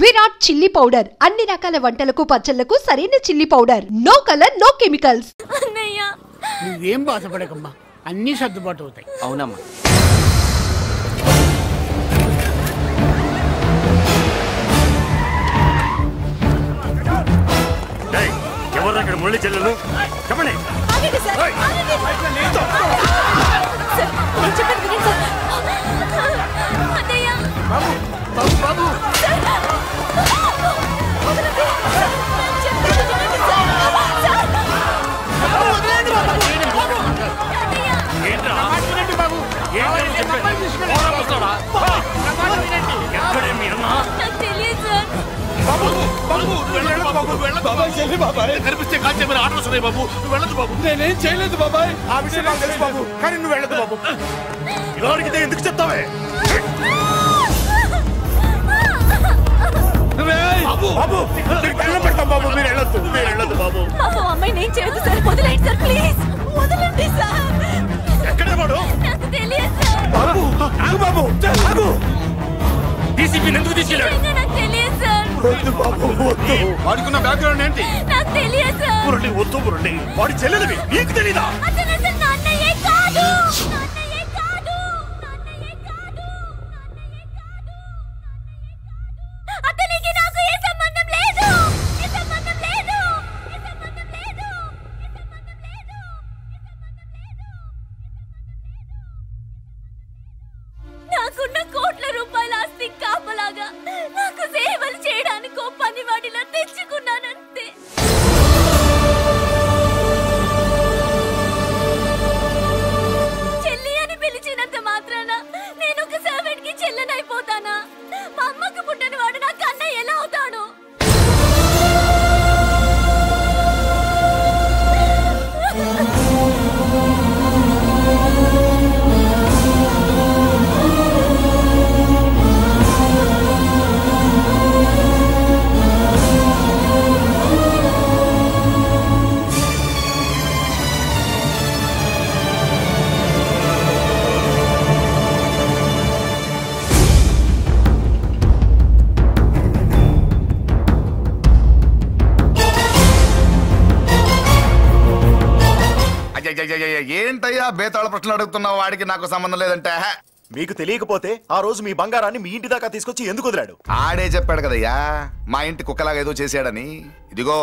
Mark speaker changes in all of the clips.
Speaker 1: Virat chilli powder అన్ని రకాల వంటలకు పచ్చళ్లకు సరైన chilli powder. No colour no chemicals.
Speaker 2: అన్నయ్య
Speaker 3: నువ్వేం బాధపడకమ్మా, అన్ని సర్దుబాటు అవుతాయి.
Speaker 4: అవునమ్మా.
Speaker 5: ఎవరు అక్కడ మురళి చెల్లెలు చెప్పండి. కనిపిస్తే కాల్చే మరి ఆటలు వస్తున్నాయి బాబు. నువ్వు వెళ్ళదు బాబు.
Speaker 6: నేనేం చేయలేదు బాబాయ్.
Speaker 5: ఆ విషయం నాకు తెలుసు బాబు, కానీ నువ్వు వెళ్ళదు బాబు. ఇలాంటిదే ఎందుకు చెప్తావే? బాబు దండం పెడతాం బాబు, మీరు వెళ్ళొద్దు, మీరు వెళ్ళొద్దు బాబు.
Speaker 2: అమ్మాయి నేను చేయదు సార్, వదిలేండి సార్, ప్లీజ్ వదలండి సార్.
Speaker 5: ఎక్కడే వాడు?
Speaker 2: నాకు తెలియదు సార్.
Speaker 5: బాబు ఆగు బాబు, ఆగు. డీసీపీ ఎందుకు తీసుకెళ్ళాడు?
Speaker 2: నాకు తెలియదు సార్.
Speaker 5: వద్దు బాబు, వద్దు. వాడికున్న బ్యాక్గ్రౌండ్ ఏంటి?
Speaker 2: నాకు తెలియదు సార్.
Speaker 5: మురళి వద్దు, మురళి వాడి చెల్లెలివి నీకు తెలీదా?
Speaker 2: అతను అసలు నా అన్నయ్యే కాదు. నాన్నయ్యే కాదు. నాన్నయ్యే కాదు. నాన్నయ్యే కాదు. అతనికి నాకు ఏ సంబంధం లేదు. ఏ సంబంధం లేదు. ఏ సంబంధం లేదు. ఏ సంబంధం లేదు. నాకున్న కోట్ల రూపాయల ఆస్తి కాపలాగా నాకు సేవలు చేయడానికి పనివాడిలా తెచ్చుకున్నానంతే. చెల్లి అని పిలిచినంత మాత్రాన నేను ఒక సర్వెంట్ కి చెల్లెనైపోతానా? మా అమ్మకు పుట్టిన వాడు నాకు అన్నయ్య ఎలా అవుతాడు?
Speaker 7: ఏంటయ్యా బేతాళ ప్రశ్నలు అడుగుతున్నావు? వాడికి నాకు సంబంధం లేదంటే.
Speaker 5: మీకు తెలియకపోతే ఆ రోజు మీ బంగారాన్ని మీ ఇంటి దాకా తీసుకొచ్చి ఎందుకు వదిలాడు?
Speaker 7: ఆడే చెప్పాడు కదయ్యా మా ఇంటి కుక్కలాగా ఏదో చేశాడని. ఇదిగో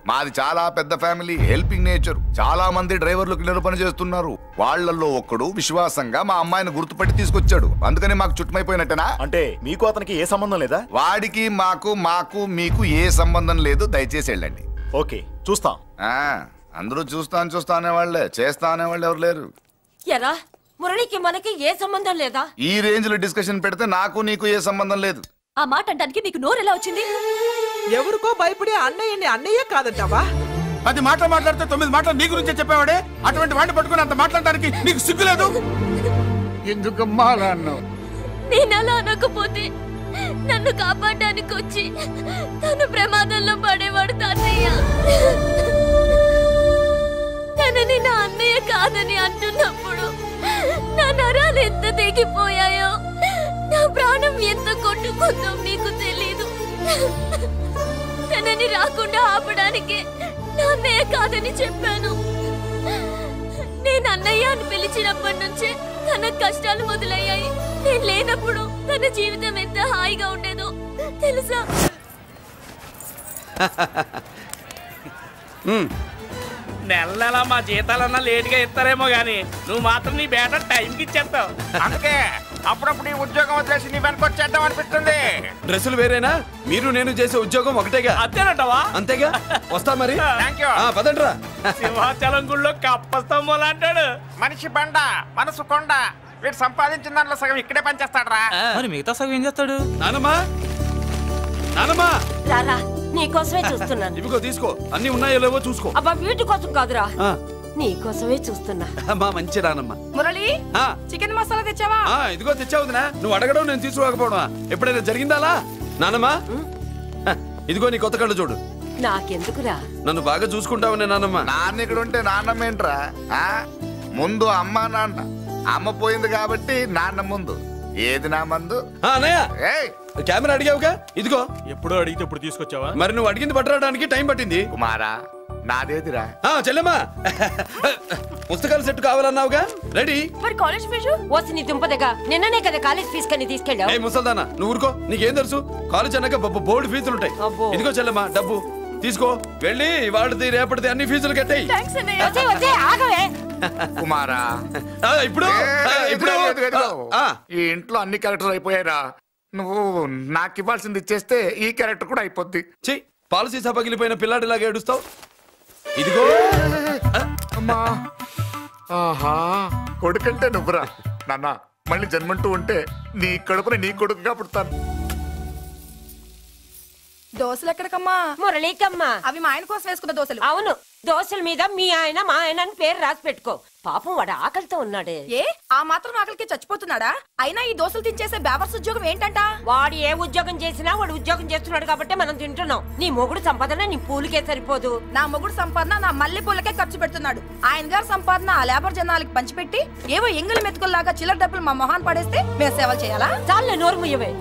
Speaker 7: మాది చాలా పెద్ద ఫ్యామిలీ, హెల్పింగ్ నేచర్. చాలా మంది డ్రైవర్లు క్లీనర్ పని చేస్తున్నారు. వాళ్లలో ఒక్కడు విశ్వాసంగా మా అమ్మాయిని గుర్తుపట్టి తీసుకొచ్చాడు. అందుకని మాకు చుట్టుమైపోయినట్టేనా?
Speaker 5: అంటే మీకు అతనికి ఏ సంబంధం లేదా?
Speaker 7: వాడికి మాకు మీకు ఏ సంబంధం లేదు. దయచేసి వెళ్ళండి.
Speaker 5: ఓకే, చూస్తాం.
Speaker 7: అందరూ చూస్తా అనేవాళ్లే, చేస్తా అనేవాళ్ళు ఎవరు లేరు.
Speaker 2: ఎరా మురళికి మనకి ఏ సంబంధం లేదా?
Speaker 7: ఈ రేంజ్ లో డిస్కషన్ పెడితే నాకు నీకు ఏ సంబంధం లేదు.
Speaker 2: ఆ మాట అంటానికి మీకు నోరు ఎలా వచ్చింది?
Speaker 6: ఎవరికో భయపడి అన్నయ్యని అన్నయ్య కాదంటావా?
Speaker 3: 10 మాటలు మాట్లాడితే 9 మాటలు నీ గురించే చెప్పేవాడే. అటువంటి వాడిని పట్టుకుని అంత మాట్లాడడానికి నీకు సిగ్గులేదు? ఎందుకమ్మా అలా అన్నావు?
Speaker 2: నేను అలా అనకపోతే నన్ను కాపాడడానికి వచ్చి తను ప్రమాదంలో పడేవాడు తాతయ్య. తనని నా అన్నయ్య కాదని అంటున్నప్పుడు నా నరాలు ఎంత తెగిపోయాయో, నా ప్రాణం ఎంత కొట్టుకుందో మీకు తెలీదు. తనని రాకుండా ఆపడానికి నా అన్నయ్య కాదని చెప్పాను. నేను అన్నయ్య అని పిలిచినప్పటి నుంచే తన కష్టాలు మొదలయ్యాయి. నేను లేనప్పుడు తన జీవితం ఎంత హాయిగా ఉండేదో తెలుసా?
Speaker 4: నెల నెల మా జీతాలన్నా లేటుగా ఇస్తారేమో గానీ నువ్వు మాత్రం నీ బేట టైంకి ఇచ్చేస్తావు.
Speaker 8: అందుకే అప్పుడప్పుడు ఈ ఉద్యోగం వదిలేసి నీ వెనక వచ్చేద్దాం అనిపిస్తుంది.
Speaker 6: డ్రెస్సులు వేరేనా? మీరు నేను చేసే ఉద్యోగం ఒకటేగా.
Speaker 4: అంతేనంటావా?
Speaker 6: అంతేగా. వస్తా మరి.
Speaker 8: థాంక్యూ.
Speaker 6: పదండ్రా.
Speaker 4: సింహాచలం గుళ్ళో కప్పస్తంభం అంటాడు.
Speaker 8: మనిషి బండ మనసు కొండ. వీడు సంపాదించిన దాంట్లో సగం ఇక్కడే పనిచేస్తాడు రా.
Speaker 4: మరి మిగతా సగం ఏం చేస్తాడు?
Speaker 6: నానమ్మా, నానమ్మా,
Speaker 2: రారా నీకోసమే చూస్తున్నాను.
Speaker 6: ఇవిగో తీసుకో. అన్ని ఉన్నాయో లేవో చూసుకో.
Speaker 2: అబ్బా వీటి కోసం కాదురా, నీకోసమే చూస్తున్నా.
Speaker 6: మా మంచి నానమ్మా.
Speaker 2: మురళి చికెన్ మసాలా తెచ్చావా?
Speaker 6: ఇదిగో తెచ్చావుదినా. నువ్వు అడగడం నేను తీసుకోకపోవడమా ఎప్పుడైనా జరిగిందాలా? నానమ్మా, ఇదిగో నీ కొత్త కళ్ళు చూడు.
Speaker 2: నాకెందుకురా?
Speaker 6: నన్ను బాగా చూసుకుంటావనే నానమ్మా.
Speaker 7: నాన్న ఇక్కడ ఉంటే నాన్నమ్మ ఏంట్రా? ముందు అమ్మ నాన్న. అమ్మ పోయింది కాబట్టి నాన్న ముందు. ఏది నా మందు?
Speaker 6: అన్నయ్య
Speaker 7: ఏయ్
Speaker 6: కెమెరా అడిగావుగా, ఇదిగో.
Speaker 5: ఎప్పుడో అడిగితే ఇప్పుడు తీసుకొచ్చావా?
Speaker 6: మరి నువ్వు అడిగింది పట్టడానికి టైం పట్టింది.
Speaker 7: కుమారా, నాదేదిరా?
Speaker 6: చెల్లెమ్మా, పుస్తకాల సెట్ కావాలన్నావుగా, రెడీ.
Speaker 2: మరి కాలేజ్ ఫీజు?
Speaker 9: ఓసి నీ దుంపదగా నిన్ననే కదా కాలేజ్ ఫీజు కని తీసుకెళ్ళావు.
Speaker 6: ఏ ముసల్దానా, నువ్వు ఊరుకో. నీకేం తెలుసు? కాలేజ్ అన్నాక బోర్డు ఫీజులు ఉంటాయి. ఇదిగో చెల్లెమ్మా, డబ్బు తీసుకో. వెళ్ళి వాడిది రేపటిది అన్ని ఫీజులు కట్టాయి.
Speaker 9: ఆగవే
Speaker 7: కుమారా,
Speaker 6: ఇప్పుడు
Speaker 7: ఈ ఇంట్లో అన్ని క్యారెక్టర్లు అయిపోయారా? నువ్వు నాకు ఇవ్వాల్సింది ఇచ్చేస్తే ఈ క్యారెక్టర్ కూడా అయిపోద్ది.
Speaker 6: చెయ్యి. పాలసీ సభ పగిలిపోయిన పిల్లాడిలాగా ఏడుస్తావు. ఇదిగో.
Speaker 7: అమ్మా, ఆహా, కొడుకంటే నువ్వురా నాన్న. మళ్ళీ జన్మంటూ ఉంటే నీ కడుపున నీ కొడుకుగా పుడతాను.
Speaker 10: దోశలు ఎక్కడికమ్మా?
Speaker 9: మురళీకమ్మా.
Speaker 10: అవి మా ఆయన కోసం వేసుకున్న దోశలు.
Speaker 9: అవును, దోశల మీద మీ ఆయన మా ఆయన అని పేరు రాసి పెట్టుకో. పాపం వాడు ఆకలితో ఉన్నాడే.
Speaker 10: ఏ ఆ మాత్రం ఆకలికి చచ్చిపోతున్నాడా? అయినా ఈ దోశలు తినేసే బేవర్స్ ఉద్యోగం ఏంటంట?
Speaker 9: వాడు ఏ ఉద్యోగం చేసినా వాడు ఉద్యోగం చేస్తున్నాడు కాబట్టి మనం తింటున్నాం. నీ మొగుడు సంపాదన నీ పూలకే సరిపోదు.
Speaker 10: నా మొగుడు సంపాదన నా మల్లె పూలకే ఖర్చు పెడుతున్నాడు. ఆయన గారి సంపాదన ఆ లేబర్ జనాలకి పంచిపెట్టి ఏవో ఎంగిలి మెతుకుల్లాగా చిల్లర డబ్బులు మా మొహాన్ పడేస్తే మేము సేవలు చేయాలా?
Speaker 9: చాలే నోరు ముయ్యవే.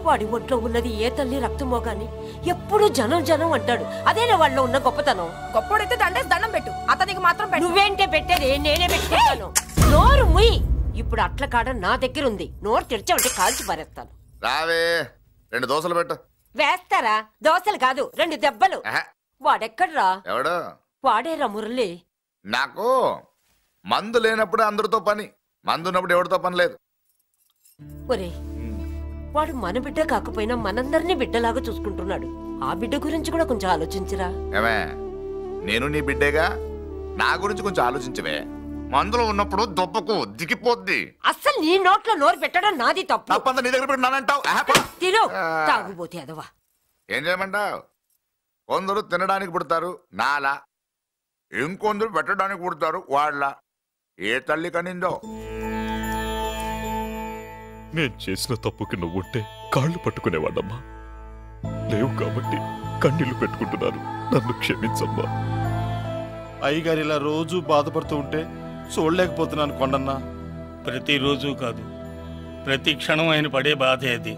Speaker 9: వాడి ఒంట్లో ఉన్నది ఏ తల్లి రక్తమో గాని ఎప్పుడు జనం జనం అంటాడు. అదేనా వాళ్ళలో ఉన్న గొప్పతనం.
Speaker 10: గొప్పోడైతే దండేసి దండం పెట్టు, అతనికి మాత్రం పెట్టు.
Speaker 9: నువ్వేంటే పెట్టేది? నేనే పెట్టుకుంటాను. నోరు ముయ్యి. ఇప్పుడు అట్ల కాడ నా దగ్గర ఉంది. నోరు తెరిచావంటే కాల్చి పారేస్తాను.
Speaker 7: రావే, 2 దోశలు పెట్టు.
Speaker 9: వేస్తారా? దోశలు కాదు, 2 దెబ్బలు. వాడెక్కడ్రా?
Speaker 7: ఎవడు?
Speaker 9: వాడేరా మురళి.
Speaker 7: నాకు మందు లేనప్పుడు అందరితో పని, మందు ఉన్నప్పుడు ఎవరితో పని లేదు.
Speaker 9: ఒరే, వాడు మన బిడ్డ కాకపోయినా మనందరినీ బిడ్డలాగా చూసుకుంటున్నాడు. ఆ బిడ్డ గురించి కూడా కొంచెం ఆలోచించరా.
Speaker 7: ఏమే, నేను నీ బిడ్డేగా, నా గురించి కొంచెం ఆలోచించవే. మందులో ఉన్నప్పుడు దొబ్బకు దిగిపోద్ది.
Speaker 9: అస్సలు నీ నోట్లో నోరు పెట్టడం నాది తప్పు.
Speaker 7: తప్పంతా నీ దగ్గర పెట్టినానంటావు.
Speaker 9: తిను, తాగుబోతే అదవా.
Speaker 7: ఏం చేయమంటావు? కొందరు తినడానికి పుడతారు నాలా, ఇంకొందరు పెట్టడానికి పుడతారు వాళ్ళ. ఏ తల్లి కనిందో?
Speaker 5: నేను చేసిన తప్పుకి నువ్వుంటే కాళ్ళు పట్టుకునేవాడమ్మా. లేవు కాబట్టి కన్నీళ్లు పెట్టుకుంటున్నాను. నన్ను క్షమించమ్మా.
Speaker 11: అయ్యగారు ఇలా రోజు బాధపడుతూ ఉంటే చూడలేకపోతున్నాను కొండన్నా.
Speaker 12: ప్రతిరోజు కాదు, ప్రతి క్షణం ఆయన పడే బాధే అది.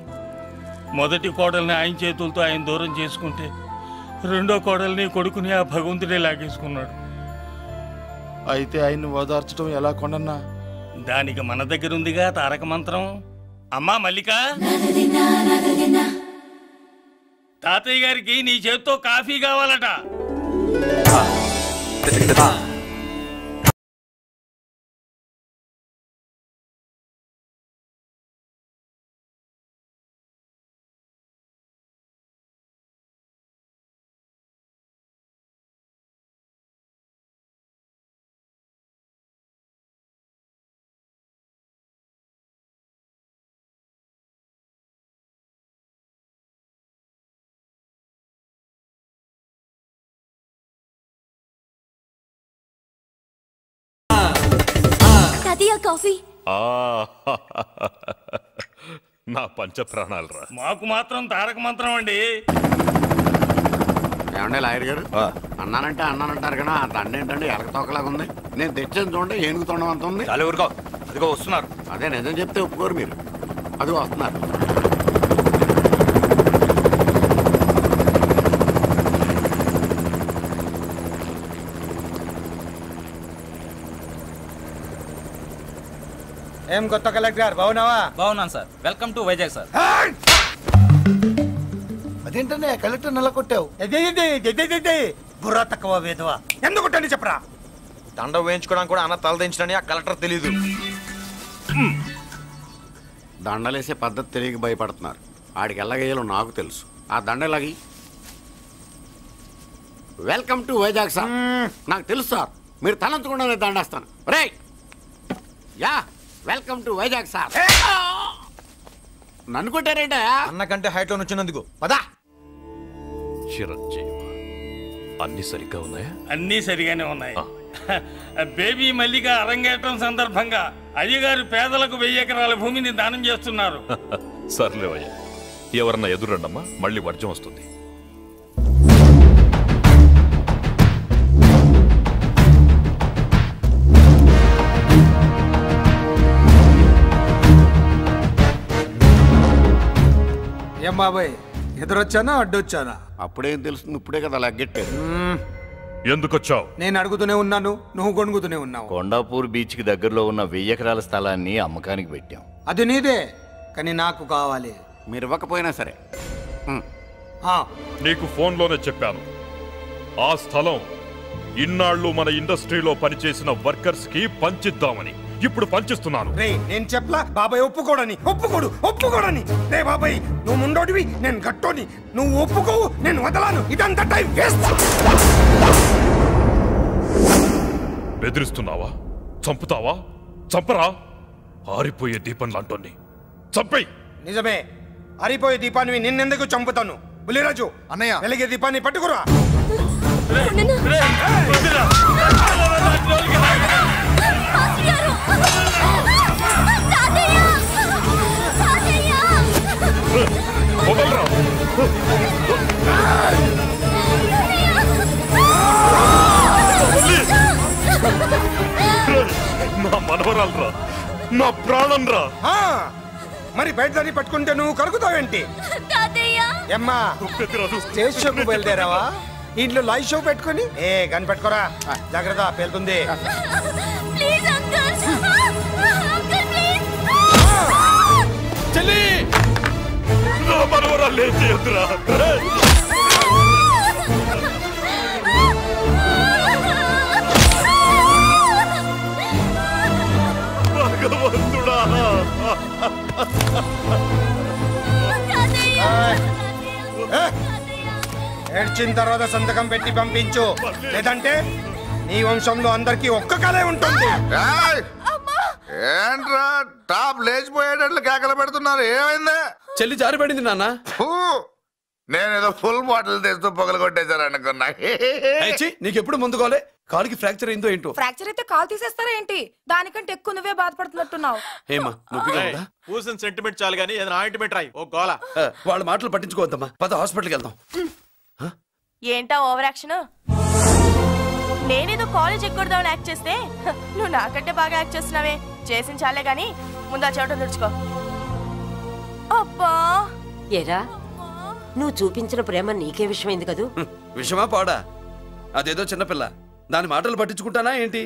Speaker 12: మొదటి కోడల్ని ఆయన చేతులతో ఆయన దూరం చేసుకుంటే రెండో కోడల్ని కొడుకుని ఆ భగవంతుడే లాగేసుకున్నాడు.
Speaker 11: అయితే ఆయన్ని ఓదార్చడం ఎలా కొండన్నా?
Speaker 12: దానికి మన దగ్గర ఉందిగా తారక మంత్రం. అమ్మా మల్లిక, తాతయ్య గారికి నీ చేత్తో కాఫీ కావాలట.
Speaker 2: కాఫీ
Speaker 5: నా పంచ ప్రాణాలు రా.
Speaker 12: మాకు మాత్రం తారక మంత్రం అండి.
Speaker 13: ఏమండే లాయర్ గారు, అన్నానంటే అన్నానంటారు కదా, ఆ దండ ఏంటంటే ఎలక తోకలాగా ఉంది. నేను తెచ్చేది చూడండి, ఏనుగు తొండం అంత ఉంది.
Speaker 5: చాలా ఊరుకో, అదిగో వస్తున్నారు.
Speaker 13: అదే నిజం చెప్తే ఒప్పుకోరు మీరు. అది వస్తున్నారు.
Speaker 14: ఏం కొత్త కలెక్టర్, బాగున్నావా?
Speaker 15: బాగున్నాను sir. Welcome to Vizag sir.
Speaker 14: అదేంటనే కలెక్టర్ నెల కొట్టావు? బుర్ర తక్కువ వేదవా, ఎందుకు కొట్టని చెప్పరా?
Speaker 15: దండ వేయించుకోవడానికి కూడా అన్న తలదించడని ఆ కలెక్టర్ తెలీదు.
Speaker 13: దండలేసే పద్ధతి తెలియక భయపడుతున్నారు. ఆడికి ఎలాగేయాలో నాకు తెలుసు. ఆ దండలాగి వెల్కమ్ టు వైజాగ్ సార్. నాకు తెలుసు సార్, మీరు తలంచకుండా దండేస్తాను. రే యా, వెల్కమ్ టు వైజాగ్ సార్. నన్ను కొట్టారేంట?
Speaker 15: అన్నకంటే హైట్ లో వచ్చినందుకు పదా.
Speaker 5: చిరంజీవి, అన్ని సరిగ్గా ఉన్నాయా?
Speaker 12: అన్నీ సరిగానే ఉన్నాయి. బేబీ మల్లిక అరంగేట్రం సందర్భంగా అయ్యగారు పేదలకు 1000 ఎకరాల భూమిని దానం చేస్తున్నారు.
Speaker 5: సర్లేవయ్యా, ఎవరన్నా ఎదురండమ్మా, మళ్ళీ వర్జం వస్తుంది.
Speaker 16: ఏం బాబాయ్ ఎదురొచ్చానా అడ్డొచ్చానా?
Speaker 13: అప్పుడేం తెలుస్తుంది, ఇప్పుడే కదా లగ్గెట్టారు.
Speaker 17: ఎందుకొచ్చావు?
Speaker 16: నేను అడుగుతూనే ఉన్నాను, నువ్వు గొణుగుతూనే ఉన్నావు.
Speaker 18: కొండాపూర్ బీచ్ కి దగ్గరలో ఉన్న 1000 ఎకరాల స్థలాన్ని అమ్మకానికి పెట్టాం.
Speaker 16: అది నీదే, కానీ నాకు కావాలి.
Speaker 13: మీరు ఇవ్వకపోయినా సరే.
Speaker 17: నీకు ఫోన్లోనే చెప్పాను, ఆ స్థలం ఇన్నాళ్ళు మన ఇండస్ట్రీలో పనిచేసిన వర్కర్స్ కి పంచిద్దామని. ఇప్పుడు పంచిస్తున్నాను.
Speaker 16: రే నేను చెప్పలా బాబాయ్ ఒప్పుకోడని. రే బాబాయ్ నువ్వు ముండోడివి, నేను గట్టోని. నువ్వు ఒప్పుకోవు, నేను వదలాను. ఇదంతా టైం వేస్ట్.
Speaker 17: బెదిరిస్తున్నావా? చంపుతావా? చంపరా? ఆరిపోయే దీపం లాంటోని చంపేయ్.
Speaker 16: నిజమే, ఆరిపోయే దీపాన్ని నిన్నెందుకు చంపుతాను? బుల్లిరాజు అన్నయ్య, వెలిగే దీపాన్ని పట్టుకురా.
Speaker 17: నా మనవరాలరా, నా ప్రాణం రా.
Speaker 16: మరి బయటదారి పట్టుకుంటే నువ్వు కలుగుతావేంటి? అమ్మా స్టేజ్ షోకు బయలుదేరావా? ఇంట్లో లైవ్ షో పెట్టుకుని గన్ పెట్టుకోరా, జాగ్రత్త పేలుతుంది.
Speaker 17: చెల్లి, నా మనవరాలు ఏం చేయొద్దురా. భగవంతుడా,
Speaker 16: ఏడ్చిన తర్వాత సంతకం పెట్టి పంపించు, లేదంటే నీ వంశంలో అందరికీ ఒక్క కలే ఉంటుంది.
Speaker 7: ఏంట్రా టాప్ లేచిపోయేటట్లు కేకలు పెడుతున్నారు? ఏమైంది?
Speaker 6: చెల్లి జారిపడింది నాన్న.
Speaker 7: నేనేదో ఫుల్ బాటిల్ తెస్తూ పొగలు కొట్టేశారు అనుకున్నా.
Speaker 6: నీకెప్పుడు ముందుకోలే? కాలుకి ఫ్రాక్చర్ అయిందో ఏంటో.
Speaker 10: ఫ్రాక్చర్ అయితే కాలు తీసేస్తారా ఏంటి? దానికంటే ఎక్కువ నువ్వే బాధపడుతున్నట్టున్నావు.
Speaker 6: ఏమా
Speaker 15: పూసిన సెంటిమెంట్ చాలు గానీ ఏదైనా ఆయింట్మెంట్ రాయి. ఓ గోల.
Speaker 6: వాళ్ళ మాటలు పట్టించుకోవద్దమ్మా, పద హాస్పిటల్కి వెళ్దాం.
Speaker 19: ఏంటా ఓవర్ యాక్షన్? నేనేదో కాలేజ్ ఎక్కడదామని యాక్ట్ చేస్తే నువ్వు నాకంటే బాగా యాక్ట్ చేస్తున్నావే. చేసిన చాలే గాని ముందు ఆ చెవిట తుడుచుకో. అబ్బా
Speaker 9: ఏరా, నువ్వు చూపించిన ప్రేమ నీకే విషయమైంది కదూ?
Speaker 6: విషమా పాడా? అదేదో చిన్నపిల్ల, దాని మాటలు పట్టించుకుంటానా ఏంటి?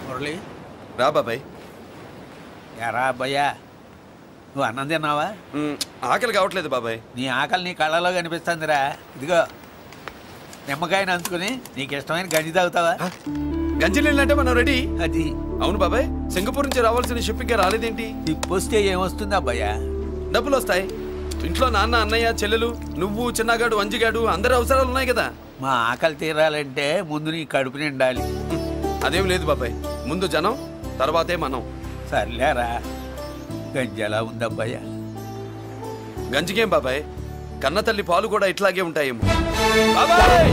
Speaker 20: మురళి
Speaker 6: రా బాబాయ్.
Speaker 20: ఎరా అబ్బాయ్యా, నువ్వు అన్నం తిన్నావా?
Speaker 6: ఆకలి కావట్లేదు బాబాయ్.
Speaker 20: నీ ఆకలి నీ కళ్ళలో కనిపిస్తుందిరా. ఇదిగో నిమ్మకాయని అంచుకుని నీకు ఇష్టమైన గంజి తాగుతావా?
Speaker 6: గంజి నీళ్ళంటే మనం రెడీ.
Speaker 20: అది
Speaker 6: అవును బాబాయ్, సింగపూర్ నుంచి రావాల్సిన షిప్పింగ్ రాలేదేంటి?
Speaker 20: టిప్ వస్తే ఏమొస్తుంది అబ్బాయ్యా?
Speaker 6: డబ్బులు వస్తాయి. ఇంట్లో నాన్న, అన్నయ్య, చెల్లెలు, నువ్వు, చిన్నగాడు, అంజిగాడు అందరి అవసరాలు ఉన్నాయి కదా.
Speaker 20: మా ఆకలి తీరాలంటే ముందు నీ కడుపు నిండాలి.
Speaker 6: అదేం లేదు బాబాయ్, ముందు జనం తర్వాతే మనం.
Speaker 20: సర్లేరా, గంజి ఎలా ఉంది అబ్బాయ్యా?
Speaker 6: గంజికేం బాబాయ్, కన్న తల్లి పాలు కూడా ఇట్లాగే ఉంటాయేమో. బాబాయ్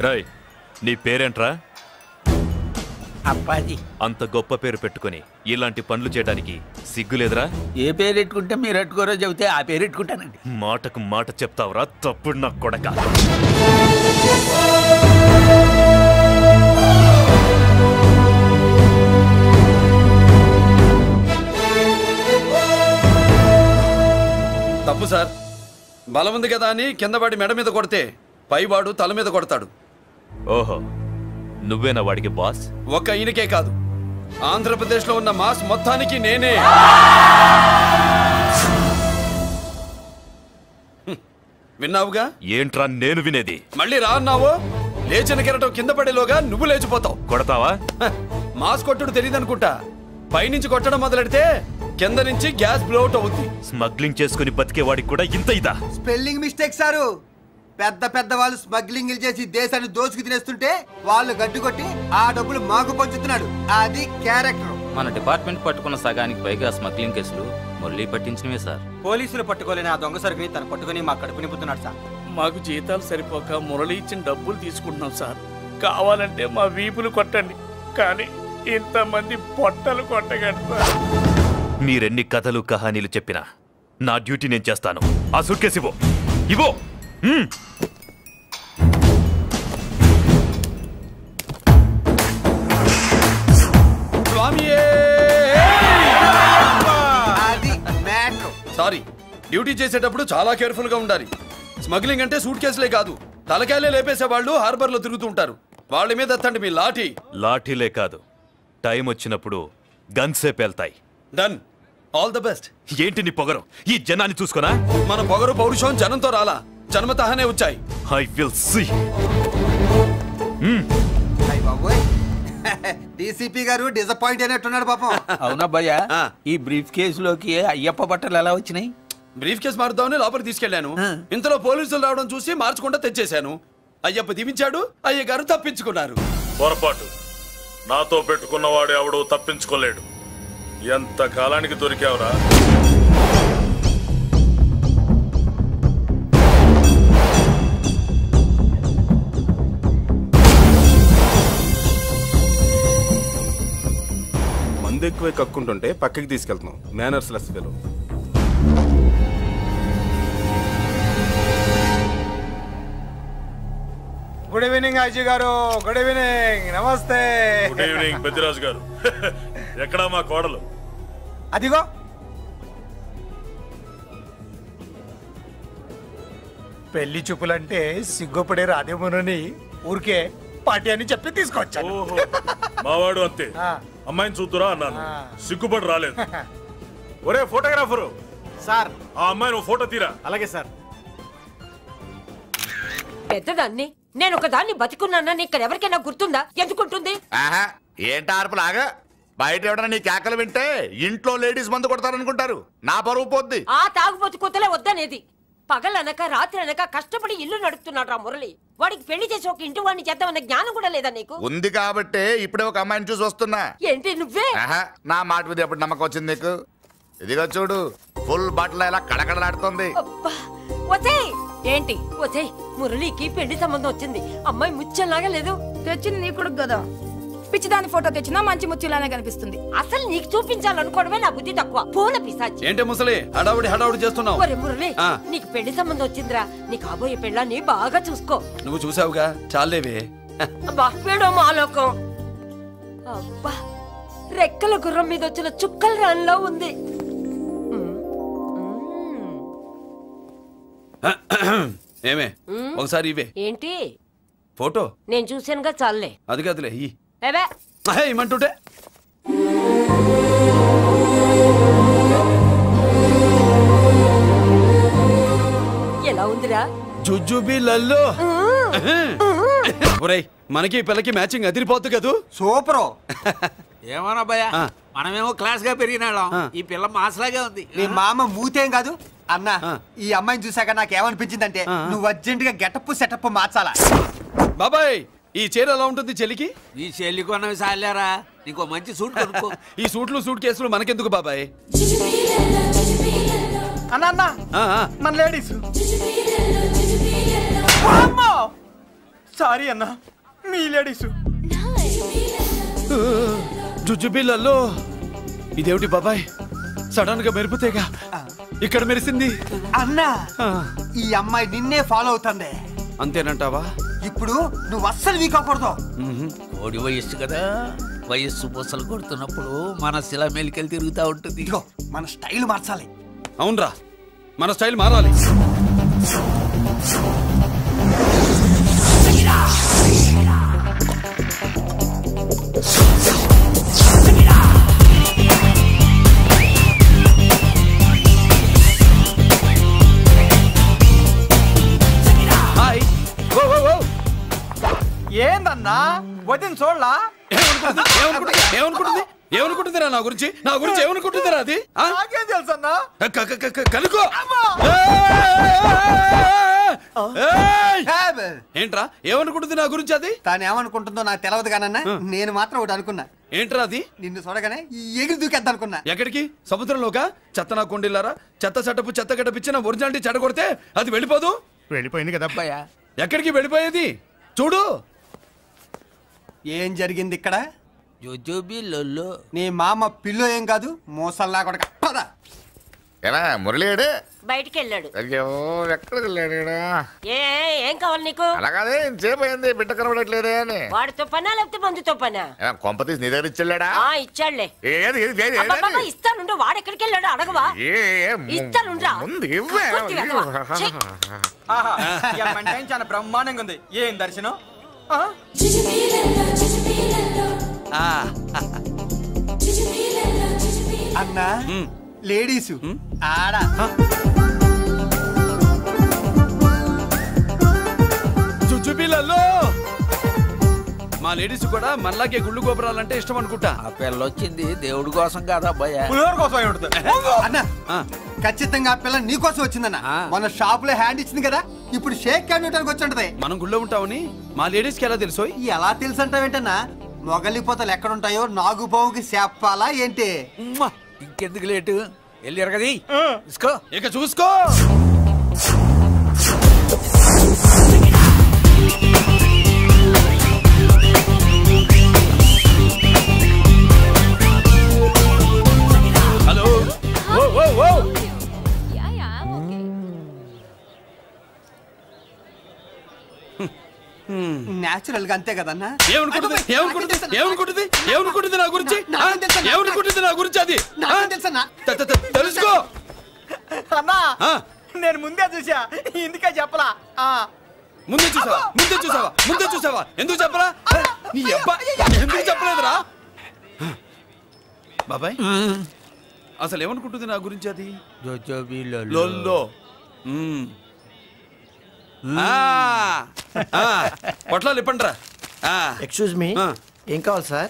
Speaker 21: రాయ్, నీ పేరేంట్రా?
Speaker 20: అప్పాజీ.
Speaker 21: అంత గొప్ప పేరు పెట్టుకుని ఇలాంటి పనులు చేయడానికి సిగ్గులేదురా?
Speaker 20: ఏ పేరు ఎట్టుకుంటే మీరు ఎట్టుకోరో చెబితే ఆ పేరు ఎట్టుకుంటానండి.
Speaker 21: మాటకు మాట చెప్తావురా తప్పుడు నా కొడక.
Speaker 6: తప్పు సార్. బలం ఉంది కదా అని కిందవాడి మెడ మీద కొడితే పైవాడు తల మీద కొడతాడు.
Speaker 21: ఓహో, నువ్వేనా వాడికి బాస్?
Speaker 6: ఒక్క ఈయనకే కాదు, ఆంధ్రప్రదేశ్ లో ఉన్న మాస్ మొత్తానికి నేనే. విన్నావుగా?
Speaker 21: ఏంట్రా నేను వినేది?
Speaker 6: మళ్ళీ రా అన్నావు, లేచిన కెరటం కింద పడేలోగా నువ్వు లేచిపోతావు.
Speaker 21: కొడతావా?
Speaker 6: మాస్ కొట్టుడు తెలియదు అనుకుంటా. పైనుంచి కొట్టడం మొదలెడితే కింద నుంచి గ్యాస్ బ్లౌట్ అవుతుంది.
Speaker 21: స్మగ్లింగ్ చేసుకుని బతికేవాడికి కూడా ఇంత ఇదా?
Speaker 22: Spelling mistake sir. పెద్ద పెద్ద వాళ్ళు స్మగ్లింగ్ చేసి దేశాన్ని దోచుకు తినేస్తుంటే వాళ్ళు గడ్డు కొట్టి ఆ డబ్బులు మాకు పంచుతున్నాడు. అది క్యారెక్టర్.
Speaker 23: మన డిపార్ట్మెంట్ పట్టుకున్న సగానికి పైగా స్మగ్లింగ్ కేసులు మురళి పట్టించినవే సార్.
Speaker 22: పోలీసులు పట్టుకోలేని ఆ దొంగ సరుకుని తను పట్టుకుని మా కడుపు నింపుతున్నాడు సార్.
Speaker 4: మాకు జీతాలు సరిపోక మురళి ఇచ్చిన డబ్బులు తీసుకుంటున్నాం సార్. కావాలంటే మా వీపులు కొట్టండి, కానీ ఇంతమంది పొట్టలు కొట్టగలరు.
Speaker 21: మీరెన్ని కథలు కహానీలు చెప్పినా నా డ్యూటీ నేను చేస్తాను. ఆ సూట్కేస్ ఇవ్వు.
Speaker 6: సారీ. డ్యూటీ చేసేటప్పుడు చాలా కేర్ఫుల్ గా ఉండాలి. స్మగ్లింగ్ అంటే సూట్ కేసులే కాదు, తలకాయలే లేపేసే వాళ్ళు హార్బర్ లో తిరుగుతూ ఉంటారు. వాళ్ళ మీద ఎత్తండి మీ లాఠీ.
Speaker 21: లాఠీలే కాదు, టైం వచ్చినప్పుడు గన్సే పేల్తాయి.
Speaker 6: డన్. All the best.
Speaker 21: ఏంటి నీ పొగరు? ఈ జనాన్ని చూసుకోనా?
Speaker 6: మన పొగరు పౌరుషం జనంతో రాలా, జన్మతహనే వచ్చాయి.
Speaker 21: I will see.
Speaker 22: డీసీపీ గారు డిసప్పాయింట్ అయినట్టున్నాడు పాపం.
Speaker 20: అవునా భయ్యా, ఈ బ్రీఫ్ కేసులోకి అయ్యప్ప బట్టలు ఎలా వచ్చినాయి?
Speaker 6: బ్రీఫ్ కేసు మారుద్దామని లోపలికి తీసుకెళ్లాను. ఇంతలో పోలీసులు రావడం చూసి మార్చకుండా తెచ్చేశాను. అయ్యప్ప దివించాడు, అయ్య గారు తప్పించుకున్నారు.
Speaker 17: పొరపాటు. నాతో పెట్టుకున్నవాడు ఎవడు తప్పించుకోలేడు. ఎంత కాలానికి దొరికావురా?
Speaker 1: మందు ఎక్కువ కక్కుంటుంటే పక్కకి తీసుకెళ్తున్నాం. Manners less fellow.
Speaker 16: Good evening Ajay garu. Good evening. నమస్తే.
Speaker 17: Good evening Peddiraju garu. ఎక్కడా మా కోడలు?
Speaker 16: అదిగో. పెళ్లి చూపులంటే సిగ్గుపడే రాధేమునని ఊరికే పార్టీ అని చెప్పి తీసుకొచ్చాను.
Speaker 17: మావాడు అంతే. అమ్మాయిని చూద్దురా అన్నాను, సిగ్గుపడి రాలేదు. ఒరే ఫోటోగ్రాఫరు
Speaker 22: సార్,
Speaker 17: ఆ అమ్మాయిని ఫోటో తీరా.
Speaker 22: అలాగే సార్.
Speaker 9: పెద్దదాన్ని నేను ఒకదాన్ని బతికున్నానని ఇక్కడ ఎవరికైనా గుర్తుందా? ఎందుకుంటుంది?
Speaker 7: ఏంట ఆర్పులాగా? బయట ఎవడన్నా నీ కేకలు వింటే ఇంట్లో లేడీస్ మందు కొడతారనుకుంటారు. నా పరువు పోద్ది.
Speaker 9: ఆ తాగుబోతు కూతలే వద్దనేది. పగలనక రాత్రి అనక కష్టపడి ఇల్లు నడుపుతున్నాడు రా మురళి. వాడికి పెళ్లి చేసి ఒక ఇంటి వాడిని చేద్దామన్న జ్ఞానం కూడా లేదా నీకు?
Speaker 7: ఉంది కాబట్టే ఇప్పుడే ఒక అమ్మాయిని చూసి వస్తున్నా.
Speaker 9: ఏంటి నువ్వే?
Speaker 7: నా మాట మీద ఎప్పుడు నమ్మకం వచ్చింది నీకు? ఇదిగో చూడు, ఫుల్ బట్టలు ఎలా కడకడలాడుతుంది.
Speaker 9: ఏంటి ఒసేయ్, మురళికి పెళ్లి సంబంధం వచ్చింది. అమ్మాయి ముచ్చల్లాగా లేదు.
Speaker 10: తెచ్చింది నీ కొడుకు కదా. పిచ్చిదాని ఫోటో తెచ్చినా మంచి ముచ్చిలానే కనిపిస్తుంది.
Speaker 9: అసలు నీకు చూపించాలనుకోవడమే నా బుద్ధి తక్కువ. పూల పిశాచి.
Speaker 6: ఏంటి ముసలి హడావుడి చేస్తున్నావు?
Speaker 9: ఒరే మురళి, నీకు పెళ్లి సంబంధం వచ్చిందిరా. నీ కాబోయే పెళ్ళాన్ని బాగా చూసుకో.
Speaker 6: నువ్వు చూసావుగా, చాలేవే.
Speaker 9: అబ్బా వీడో మాలోకం. అబ్బా రెక్కల గుర్రం మీద వచ్చిన చుక్కల రాన్లో ఉంది.
Speaker 6: ఏమే ఒకసారి ఇవే.
Speaker 9: ఏంటి
Speaker 6: ఫోటో?
Speaker 9: నేను చూసానుగా, చాలే.
Speaker 6: అది కాదులే
Speaker 9: ఏమంటుంటే. ఎలా ఉందిరా?
Speaker 6: జుజుబి లల్లో. ఒరేయ్, మనకి పిల్లకి మ్యాచింగ్ అదిరిపోద్దు కదూ.
Speaker 22: సూపరు.
Speaker 20: ఏమన్నా భయ్యా, మనమేమో క్లాస్ గా పెరిగినాళ్ళం. ఈ పిల్ల మాసలాగే ఉంది.
Speaker 22: నీ మామ మూతేం కాదు అన్నా. ఈ అమ్మాయిని చూసాక నాకేమనిపించిందంటే నువ్వు అర్జెంట్ గా గెటప్ సెటప్ మార్చాలా.
Speaker 6: బాబాయ్, ఈ చీర ఎలా ఉంటుంది చెల్లికి?
Speaker 20: ఈ చెల్లి కొన్నవి సాలేరా, నీకు మంచి సూట్ కొనుక్కో.
Speaker 6: ఈ సూట్లు సూట్ కేసులు మనకెందుకు బాబాయ్?
Speaker 16: అన్నా మన లేడీస్. సారీ అన్నా, మీ లేడీస్.
Speaker 6: జుజుబిళ్ళల్లో ఇదేమిటి బాబాయ్, సడన్ గా మెరుపుతేగా ఇక్కడ మెరిసింది.
Speaker 22: అన్నా, ఈ అమ్మాయి నిన్నే ఫాలో అవుతుంది.
Speaker 6: అంతేనంటావా?
Speaker 22: ఇప్పుడు నువ్వు అస్సలు వీక్ అవ్వకూడదు.
Speaker 20: కోడి వయస్సు కదా, వయస్సు పూసలు కొడుతున్నప్పుడు మన శిల మేలికెళ్ళి తిరుగుతూ ఉంటుంది.
Speaker 22: మన స్టైల్ మార్చాలి.
Speaker 6: అవునరా, మన స్టైల్ మారాలి.
Speaker 16: ఏందన్నా వదిన చూడలా?
Speaker 6: ఏమనుకుంటుందిరా నా గురించి? నా గురించి ఏమనుకుంటుందిరా అది?
Speaker 16: నాకేం తెలుసు అన్నా?
Speaker 6: కనుకో. ఏంట్రా ఏమనుకుంటుంది నా గురించి? అది
Speaker 22: తాను ఏమనుకుంటుందో నాకు తెలియదు కానన్నా, నేను మాత్రం ఒకటి అనుకున్నా.
Speaker 6: ఏంట్రా అది?
Speaker 22: నిన్ను చూడగానే ఎగిరి దూకేద్దాం అనుకున్నా.
Speaker 6: ఎక్కడికి? సముద్రంలోకా? చెత్త నా కొండిల్లారా, చెత్త సెటపు చెత్త గడపిచ్చిన ఒరిజినాలిటీ చెడగొడితే అది వెళ్ళిపోదు.
Speaker 16: వెళ్ళిపోయింది కదా అబ్బాయా.
Speaker 6: ఎక్కడికి వెళ్ళిపోయేది? చూడు
Speaker 22: ఏం జరిగింది ఇక్కడ.
Speaker 20: జోజోబి లొల్లో.
Speaker 22: నీ మామ పిల్లో ఏం కాదు, మోసల్లా కొడక. పద.
Speaker 7: ఏనా మురళీడే
Speaker 9: బయటికి వెళ్ళాడు.
Speaker 7: అయ్యో ఎక్కడికి వెళ్ళాడు?
Speaker 9: ఏం కావాలి నీకు?
Speaker 7: అలాగే సేపు అయింది బిడ్డ కనబడట్లేదే అని.
Speaker 9: వాడితో పనా లేకపోతే మందుతో పనా?
Speaker 7: కొంపతీసి నీ దగ్గర ఇచ్చాడా?
Speaker 9: ఇచ్చాడులే.
Speaker 2: ఇస్తానుండు. వాడు ఎక్కడికి వెళ్ళాడు అడగవా? ఇస్తానుండ్రా.
Speaker 3: చాలా బ్రహ్మాండంగా ఉంది. ఏం దర్శనం?
Speaker 22: అన్నా లేడీస్ ఆడ
Speaker 6: చుచ్చుపిల్లల్లో మా లేడీస్ కూడా మనలాగే గుళ్ళు గోపురాలంటే ఇష్టం అనుకుంటా.
Speaker 20: ఆ పిల్ల వచ్చింది దేవుడి కోసం కాదా అబ్బాయి?
Speaker 22: అన్న ఖచ్చితంగా ఆ పిల్ల నీ కోసం వచ్చిందన్న. మన షాప్ లో హ్యాండ్ ఇచ్చింది కదా, ఇప్పుడు షేక్ హ్యాండ్ వచ్చి ఉంటది.
Speaker 6: మనం గుళ్ళో ఉంటామని మా లేడీస్ కి ఎలా తెలుసు?
Speaker 22: ఎలా తెలుసు అంటావేంటన్నా? మొగలిపోతలు ఎక్కడుంటాయో నాగుబావుకి చెప్పాలా ఏంటి?
Speaker 20: ఇంకెందుకు లేటు వెళ్ళారు కదా, చూసుకో
Speaker 6: ఇక చూసుకో. హలో
Speaker 22: నేచురల్ గా అంతే కదన్నా.
Speaker 6: ఏమనుకుంటుంది నా గురించి? ఏమనుకుంటుంది నా గురించి? అది తెలుసుకో
Speaker 3: అన్నా. నేను ముందే చూసా, ఇందుకే చెప్పలా.
Speaker 6: ముందే చూసావా? ఎందుకు చెప్పరా? నీ అబ్బా ఎందుకు చెప్పలేదురా? బాబాయ్ అసలు ఏమనుకుంటుంది నా గురించి? అది లొల్లో పొట్లాలు ఇప్పండ్రా.
Speaker 8: ఎక్స్క్యూజ్ మీ, ఏం కావాలి సార్?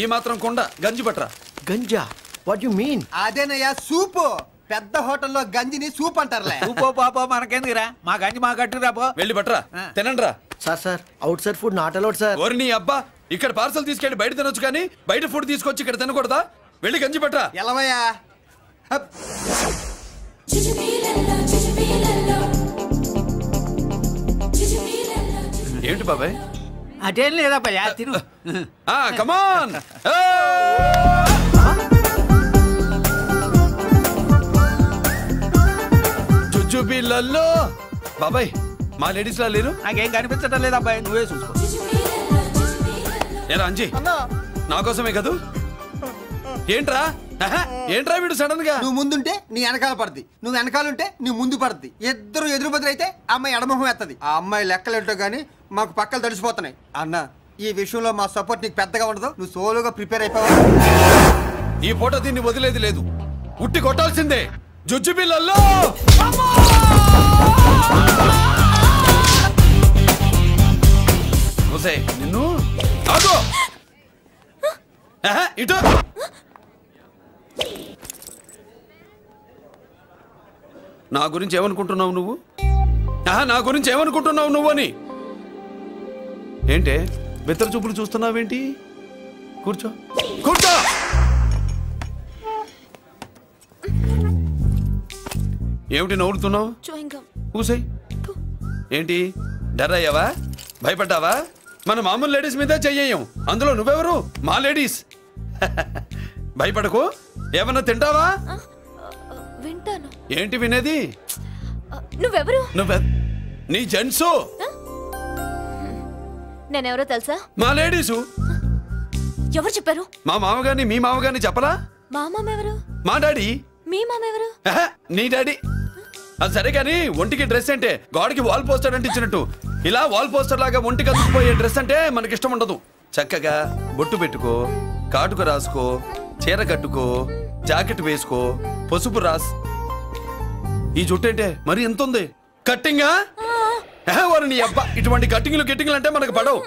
Speaker 6: ఈ మాత్రం కొండ గంజి పట్రా.
Speaker 8: గంజా? What you mean?
Speaker 22: అదేనయ్యా సూపు. పెద్ద హోటల్లో గంజిని సూప్ అంటారులే.
Speaker 20: సూపో పాపో మనకెందుకురా, మా గంజి మా కట్టు రాపో.
Speaker 6: వెళ్ళి పట్రా, తినండ్రా.
Speaker 8: Sir outside food not allowed sir.
Speaker 6: ఓరి నీ అబ్బా, ఇక్కడ పార్సల్ తీసుకెళ్ళి బయట తినొచ్చు కానీ బయట ఫుడ్ తీసుకొచ్చి ఇక్కడ తినకూడదా? వెళ్ళి గంజి పట్రా.
Speaker 22: ఎలవయ్యా.
Speaker 6: ఏంటి బాబాయ్?
Speaker 20: అదేం లేదబ్బా, తిను.
Speaker 6: కమాన్. చుచ్చుపిల్లల్లో బాబాయ్ మా లేడీస్ లా లేరు?
Speaker 20: నాకేం కనిపించడం లేదు అబ్బాయి, నువ్వే చూసుకో.
Speaker 6: ఏరా అంజీ, నా కోసమే కదూ? ఏంట్రా వీడు సడన్ గా?
Speaker 22: నువ్వు ముందుంటే నీ వెనకాల పడుద్ది, నువ్వు వెనకాలంటే నీ ముందు పడుద్ది. ఇద్దరు ఎదురు బదులైతే అమ్మాయి ఎడమొహం ఎత్తది. ఆ అమ్మాయి లెక్కలేంటో గానీ మాకు పక్కలు తడిసిపోతున్నాయి. అన్న ఈ విషయంలో మా సపోర్ట్ నీకు పెద్దగా ఉండదు, నువ్వు సోలోగా ప్రిపేర్ అయిపోవాలి.
Speaker 6: ఈ ఫోటో దీన్ని వదిలేది లేదు, ఉట్టి కొట్టాల్సిందే. జుజ్జు పిల్లల్లో నిన్ను ఇటు నా గురించి ఏమనుకుంటున్నావు నువ్వు? నా గురించి ఏమనుకుంటున్నావు నువ్వు అని? ఏంటే బెత్తర చూపులు చూస్తున్నావేంటి? కూర్చో. ఏమిటి నవ్వుతున్నావు? కూసై. ఏంటి డర్ అయ్యావా? భయపడ్డావా? మన మామూలు లేడీస్ మీద చెయ్యం, అందులో నువ్వెవరు? మా లేడీస్. భయపడకు. ఏమన్నా తింటావా?
Speaker 2: వింటాను.
Speaker 6: ఏంటి వినేది?
Speaker 2: నువ్వెవరు?
Speaker 6: నీ జెంట్సు.
Speaker 2: నేనెవరో తెలుసా?
Speaker 6: మా లేడీసు.
Speaker 2: ఎవరు చెప్పారు?
Speaker 6: మా మామగారిని మీ మామగారిని చెప్పలా?
Speaker 2: మా మామ ఎవరు?
Speaker 6: మా డాడీ.
Speaker 2: మీ మామ ఎవరు?
Speaker 6: నీ డాడీ. అది సరే కానీ ఒంటికి డ్రెస్ అంటే గోడకి వాల్ పోస్టర్ అంటే ఇచ్చినట్టు ఇలా వాల్ పోస్టర్ లాగా ఒంటికి అందుకుపోయే డ్రెస్ అంటే మనకి ఇష్టం ఉండదు. చక్కగా బొట్టు పెట్టుకో, కాటుక రాసుకో, చీర కట్టుకో, జాకెట్ వేసుకో, పసుపు రాస్. ఈ జుట్టు అంటే మరి ఎంత ఉంది? కట్టింగా? వారు నీ అబ్బా, ఇటువంటి కట్టింగ్లు గిట్టింగ్లు అంటే మనకు పడవు.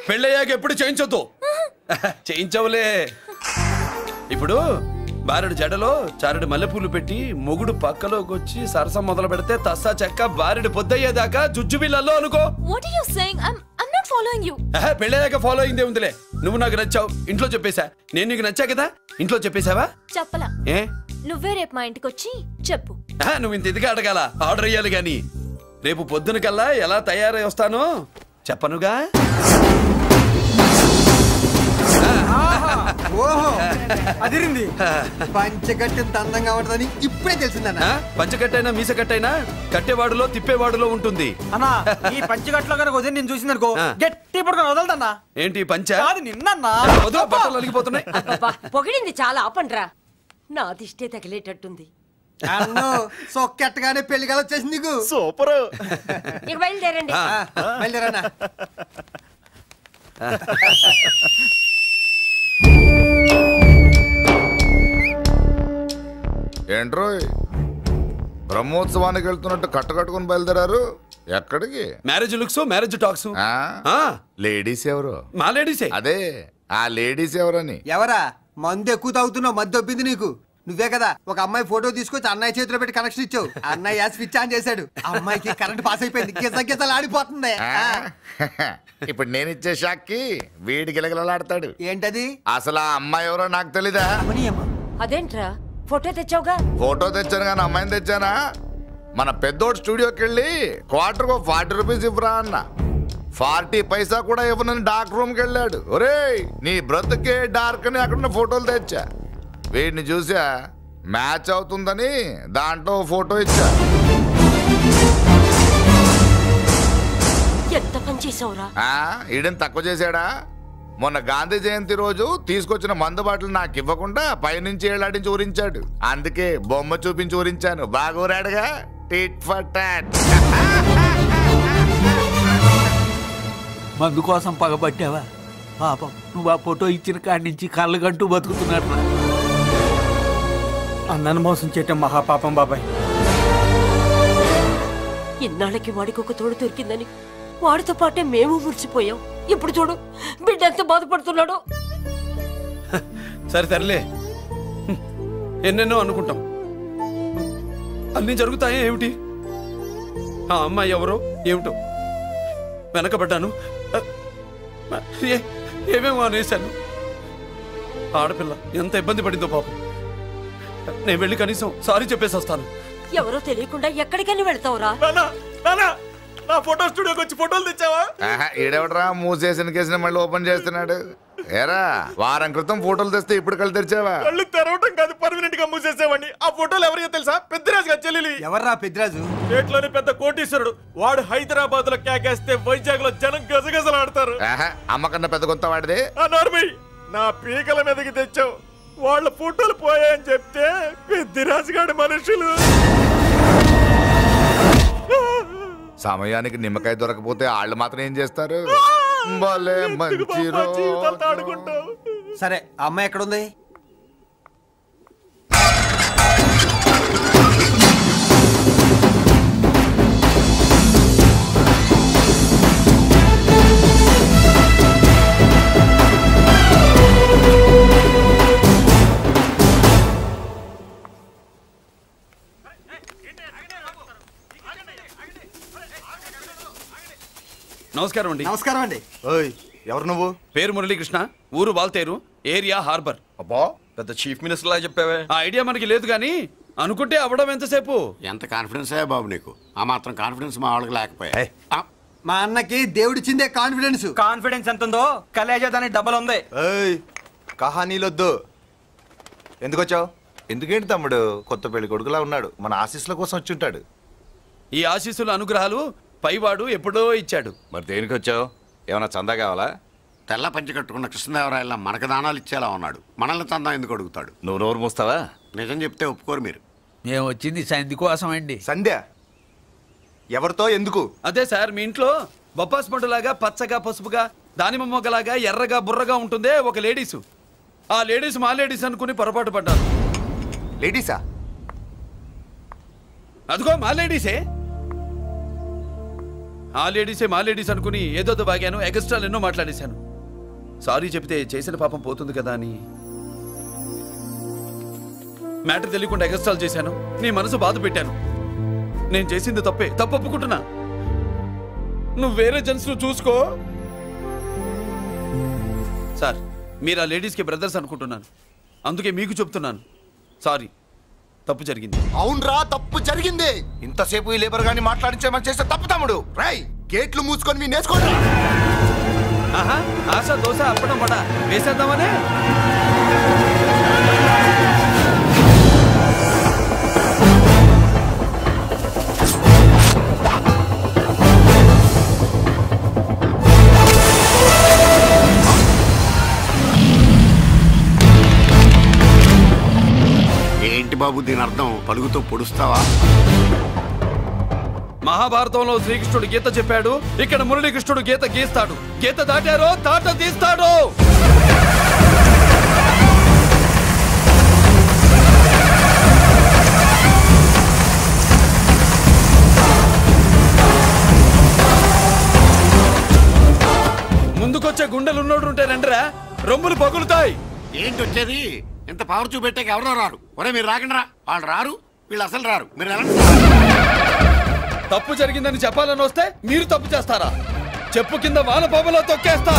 Speaker 6: పెళ్ళయ్యాక ఎప్పుడు చేయించొద్దు. చేయించవులే. ఇప్పుడు బారెడు జడలో చారెడు మల్లెపూలు పెట్టి మొగుడు పక్కలోకి వచ్చి సరసం మొదలు పెడితే తస్సా చెక్క బారెడు పొద్దయ్యేదాకా జుజ్జు బిళ్ళల్లో అనుకో. పెళ్ళయ్యాక ఫాలో అయిందే ఉందిలే. నువ్వు నాకు నచ్చావు, ఇంట్లో చెప్పేశా. నేను నీకు నచ్చా కదా, ఇంట్లో చెప్పేశావా?
Speaker 2: చెప్పలా.
Speaker 6: ఏ
Speaker 2: నువ్వే రేపు మా ఇంటికి వచ్చి చెప్పు.
Speaker 6: నువ్వు ఇంత ఇదిగా అడగాల, ఆర్డర్ అయ్యాలి గాని. రేపు పొద్దున కల్లా ఎలా తయారై వస్తానో చెప్పనుగా.
Speaker 22: ఓహో అదిరింది. పంచగట్టెంత అందంగా ఉంటుందని ఇప్పుడే తెలిసిందన్న.
Speaker 6: పంచకట్టైనా మీసకట్టైనా కట్టేవాడులో తిప్పేవాడులో ఉంటుంది.
Speaker 3: అన్నా ఈ పంచగట్లో కనుక వదిలి నేను చూసిందనుకో గట్టి పడుకొని వదలదన్నా.
Speaker 6: ఏంటి పంచ?
Speaker 3: కాదు నిన్నన్నా.
Speaker 6: బట్టలు అలిగిపోతున్నాయి.
Speaker 9: పొగిడింది చాలా ఆపండ్రా. నా దిష్టే తగిలేటట్టుంది.
Speaker 22: అన్ను సొక్కెట్టగానే పెళ్లి కల వచ్చేసింది నీకు.
Speaker 15: సూపర్.
Speaker 9: ఇక బయలుదేరండి.
Speaker 22: బయలుదేరన్నా.
Speaker 7: ఏంట్రోయ్ బ్రహ్మోత్సవానికి వెళ్తున్నట్టు కట్టుకట్టుకుని బయలుదేరారు? ఎక్కడికి?
Speaker 6: Marriage looks, marriage talks.
Speaker 7: Ladies ఎవరు?
Speaker 6: మా లేడీసే.
Speaker 7: అదే ఆ లేడీస్ ఎవరని.
Speaker 22: ఎవరా? మందు ఎక్కువ తాగుతున్నావు, మధ్య ఒప్పింది నీకు. నువ్వే కదా ఒక అమ్మాయి ఫోటో తీసుకొచ్చి అన్నయ్య చేతిలో పెట్టి కనెక్షన్ ఇచ్చావు. అన్నయ్య స్విచ్ ఆన్ చేశాడు. అమ్మాయికి కరెంట్ పాస్ అయిపోయింది. గిజగిజలు ఆడిపోతుంది.
Speaker 7: ఇప్పుడు నేను ఇచ్చే షాక్కి వీడి గిలగిలలాడతాడు.
Speaker 22: ఏంటది?
Speaker 7: అసలు ఆ అమ్మాయి ఎవరో నాకు తెలీదా?
Speaker 9: అదేంట్రా ఫోటో తెచ్చావుగా?
Speaker 7: ఫోటో తెచ్చాను కానీ అమ్మాయిని తెచ్చానా? మన పెద్దోడు స్టూడియోకి వెళ్ళి క్వార్టర్ 40 రూపీస్ ఇవ్వరా అన్న. 40 పైసా కూడా ఇవ్వనని డార్క్ రూమ్కి వెళ్ళాడు. ఒరేయ్ నీ బ్రతుకే డార్క్ అని అక్కడ ఫోటోలు తెచ్చా. వీడిని చూసా మ్యాచ్ అవుతుందని దాంట్లో ఫోటో ఇచ్చా.
Speaker 9: ఎంత పని చేసావురా?
Speaker 7: ఈడని తక్కువ చేశాడా? మొన్న గాంధీ జయంతి రోజు తీసుకొచ్చిన మందు బాటలు నాకు ఇవ్వకుండా పైనుంచి ఏలాడించి ఊరించాడు. అందుకే బొమ్మ చూపించి ఊరించాను. బాగా ఊరాడుగా. Tit for tat.
Speaker 20: మందు కోసం పగబట్టావా? పాపం నువ్వు ఆ ఫోటో ఇచ్చిన కాడి నుంచి కళ్ళగంటూ బతుకుతున్నట్టు.
Speaker 3: అన్నను మోసం చేయటం మహాపాపం బాబాయ్.
Speaker 9: ఇన్నాళ్ళకి వాడికి ఒక తోడు దొరికిందని వాడితో పాటే మేము మురిసిపోయాం. ఇప్పుడు చూడు బిడ్డ ఎంత బాధపడుతున్నాడో.
Speaker 6: సరే తరలే, ఎన్నెన్నో అనుకుంటాం, అన్నీ జరుగుతాయే ఏమిటి? ఆ అమ్మాయి ఎవరో ఏమిటో వెనకబడ్డాను, ఏమేమో అనేశాను. ఆడపిల్ల ఎంత ఇబ్బంది పడిందో పాపం. నేను వెళ్ళి కనీసం సారీ చెప్పేసి వస్తాను.
Speaker 9: ఎవరో తెలియకుండా ఎక్కడికని వెళ్తావురా?
Speaker 15: నా ఫోటో స్టూడియోకి వచ్చి ఫోటోలు తెచ్చావా?
Speaker 7: ఈడెవడరా మూసేసిన కేసుని మళ్ళీ ఓపెన్ చేస్తున్నాడు? ఏరా వారం క్రితం ఫోటోలు తెస్తే ఇప్పుడు కళ్ళు తెరిచావా?
Speaker 15: కళ్ళు తెరవటం కాదు, పర్మనెంట్ గా మూసేసేవాడిని. ఆ ఫోటోలు ఎవరికో తెలుసా? పెద్దరాజు గారి చెల్లెలి.
Speaker 22: ఎవర్రా పెద్దరాజు?
Speaker 15: స్టేట్లోని పెద్ద కోటీశ్వరుడు. వాడు హైదరాబాద్ లో కేకేస్తే వైజాగ్ లో జనం గజగజలు ఆడతారు.
Speaker 7: అమ్మకన్నా పెద్ద కొత్త వాడిదే.
Speaker 15: నా పీకల మీదకి తెచ్చావు. వాళ్ళ ఫోటోలు పోయాయని చెప్తే పెద్దరాజు గారి మనుషులు.
Speaker 7: సమయానికి నిమ్మకాయ దొరకపోతే వాళ్ళు మాత్రం ఏం చేస్తారు? భలే మంచి రోజు.
Speaker 22: సరే అమ్మాయి ఎక్కడుంది?
Speaker 6: నమస్కారం అండి.
Speaker 22: నమస్కారం అండి.
Speaker 15: ఎవరు నువ్వు?
Speaker 6: పేరు మురళీకృష్ణ, ఊరు వాల్తేరు, ఏరియా హార్బర్.
Speaker 15: అబ్బా పెద్ద చీఫ్ మినిస్టర్ లాగా చెప్పావే.
Speaker 6: ఆ ఐడియా మనకి లేదు కానీ అనుకుంటే అవ్వడం ఎంతసేపు?
Speaker 13: ఎంత కాన్ఫిడెన్స్ అయ్యా బాబు నీకు? ఆ మాత్రం కాన్ఫిడెన్స్ మా వాళ్ళకి లేకపోయా?
Speaker 22: మా అన్నకి దేవుడిచ్చిందే కాన్ఫిడెన్స్.
Speaker 3: కాన్ఫిడెన్స్ ఎంత ఉందో కలేజా దానికి డబల్ ఉంది.
Speaker 15: కహానీలొద్దు. ఎందుకు వచ్చావు? ఎందుకేంటి తమ్ముడు? కొత్త పెళ్లి కొడుకులా ఉన్నాడు. మన ఆశీస్సుల కోసం వచ్చి ఉంటాడు.
Speaker 6: ఈ ఆశీస్సుల అనుగ్రహాలు పైవాడు ఎప్పుడో ఇచ్చాడు.
Speaker 13: మరి దేనికి వచ్చావు? ఏమైనా చందా కావాలా? తెల్ల పంచి కట్టుకున్న కృష్ణదేవరాయల మనకు దానాలు ఇచ్చేలా ఉన్నాడు. మనల్ని చందా ఎందుకు అడుగుతాడు?
Speaker 18: నువ్వు నోరు మూస్తావా?
Speaker 13: నిజం చెప్తే ఒప్పుకోరు మీరు.
Speaker 20: మేము వచ్చింది సంధి కోసం అండి.
Speaker 15: సంధ్య ఎవరితో ఎందుకు?
Speaker 6: అదే సార్, మీ ఇంట్లో బొప్పాస్ పండులాగా పచ్చగా పసుపుగా దానిమ్మ మొగ్గలాగా ఎర్రగా బుర్రగా ఉంటుందే ఒక లేడీసు. ఆ లేడీస్ మా లేడీస్ అనుకుని పొరపాటు పడ్డారు.
Speaker 15: లేడీసా?
Speaker 6: అదిగో మా లేడీసే. ఆ లేడీసే మా లేడీస్ అనుకుని ఏదో బాగాను, ఎగస్ట్రాలు ఎన్నో మాట్లాడేశాను. సారీ చెప్తే చేసిన పాపం పోతుంది కదా అని మ్యాటర్ తెలియకుండా ఎగస్ట్రాలు చేశాను. నీ మనసు బాధ పెట్టాను. నేను చేసింది తప్పే, తప్పు ఒప్పుకుంటున్నా. నువ్వు వేరే జెంట్స్ చూసుకో. సార్, మీరు ఆ లేడీస్కి బ్రదర్స్ అనుకుంటున్నాను, అందుకే మీకు చెప్తున్నాను. సారీ, తప్పు జరిగింది.
Speaker 7: అవునరా, తప్పు జరిగింది. ఇంతసేపు ఈ లేబర్ గాని మాట్లాడించేమని చేస్తే తప్పు తమ్ముడు. రై గేట్లు మూసుకొని మీ నేర్చుకోండి.
Speaker 6: ఆహా, ఆశ దోశ అప్పడం వడ వేసేద్దామనే.
Speaker 13: బాబు దీని అర్థం పలుగుతో పొడుస్తావా?
Speaker 6: మహాభారతంలో శ్రీకృష్ణుడు గీత చెప్పాడు, ఇక్కడ మురళీకృష్ణుడు గీత గీస్తాడు. గీత దాటారో తాట తీస్తాడు. ముందుకొచ్చే గుండెలున్నోడు ఉంటే రండిరా, రొమ్ములు పగులుతాయి.
Speaker 13: ఏంటి వచ్చేది? ఇంత పవర్ చూపెట్టాక ఎవరో రారు. ఒరే మీరు రాకండి రా. వాళ్ళు రారు, వీళ్ళు అసలు రారు. మీరు ఎలా
Speaker 6: తప్పు జరిగిందని చెప్పాలని వస్తే మీరు తప్పు చేస్తారా? చెప్పు కింద వానపాములో తొక్కేస్తా.